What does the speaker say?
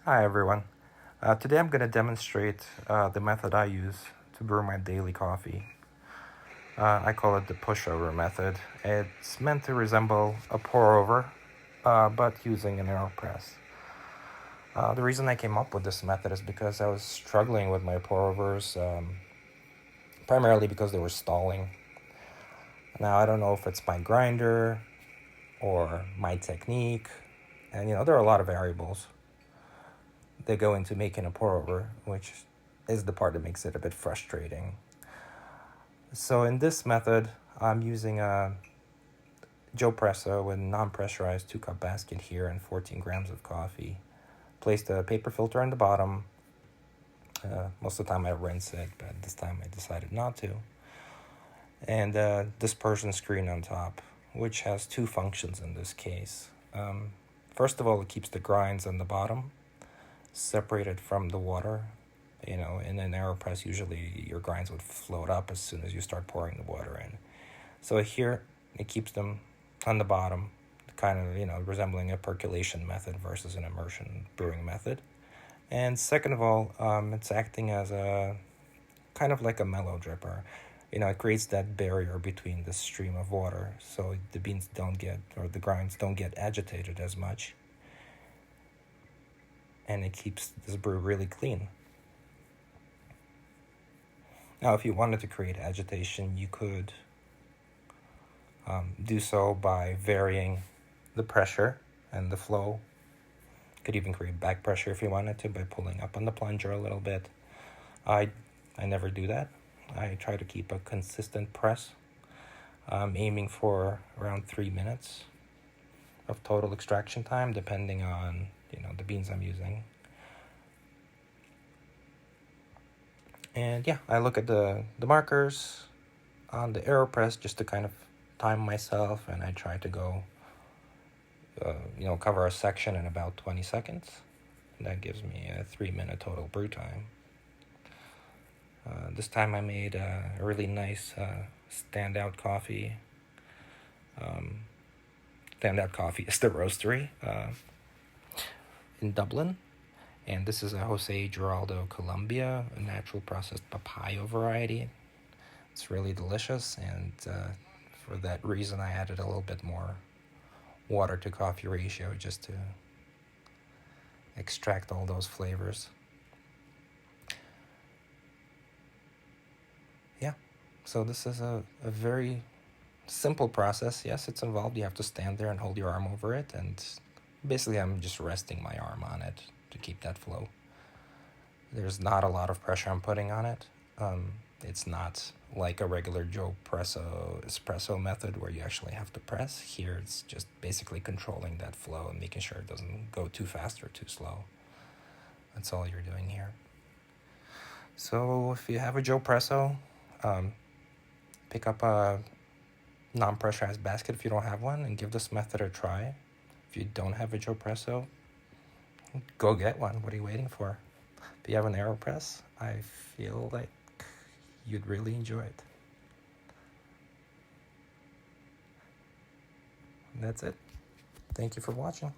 Hi everyone. Today I'm going to demonstrate the method I use to brew my daily coffee. I call it the pushover method. It's meant to resemble a pour-over, but using an AeroPress. The reason I came up with this method is because I was struggling with my pour-overs, primarily because they were stalling. Now I don't know if it's my grinder or my technique, and there are a lot of variables that go into making a pour-over, which is the part that makes it a bit frustrating. So in this method, I'm using a JOEPRESSO with non-pressurized 2-cup basket here and 14 grams of coffee. Placed a paper filter on the bottom. Most of the time I rinse it, but this time I decided not to. And a dispersion screen on top, which has two functions in this case. First of all, it keeps the grinds on the bottom separated from the water. In an AeroPress, usually your grinds would float up as soon as you start pouring the water in. So here, it keeps them on the bottom, kind of, resembling a percolation method versus an immersion brewing method. And second of all, it's acting as a kind of like a mellow dripper. It creates that barrier between the stream of water, so the beans the grinds don't get agitated as much. And it keeps this brew really clean. Now, if you wanted to create agitation, you could do so by varying the pressure and the flow. You could even create back pressure if you wanted to by pulling up on the plunger a little bit. I never do that. I try to keep a consistent press, aiming for around 3 minutes of total extraction time, depending on the beans I'm using. And yeah, I look at the markers on the AeroPress just to kind of time myself, and I try to go, cover a section in about 20 seconds. And that gives me a 3-minute total brew time. This time I made a really nice standout coffee. Standout Coffee is the roastery in Dublin. And this is a Jose Geraldo Colombia, a natural processed papaya variety. It's really delicious, and for that reason I added a little bit more water to coffee ratio just to extract all those flavors. Yeah, so this is a very simple process. Yes, it's involved. You have to stand there and hold your arm over it, and basically I'm just resting my arm on it to keep that flow. There's not a lot of pressure I'm putting on it. It's not like a regular JOEPRESSO espresso method where you actually have to press. Here it's just basically controlling that flow and making sure it doesn't go too fast or too slow. That's all you're doing here. So if you have a JOEPRESSO, pick up a non-pressurized basket if you don't have one, and give this method a try. If you don't have a JOEPRESSO, go get one. What are you waiting for? If you have an AeroPress, I feel like you'd really enjoy it. That's it. Thank you for watching.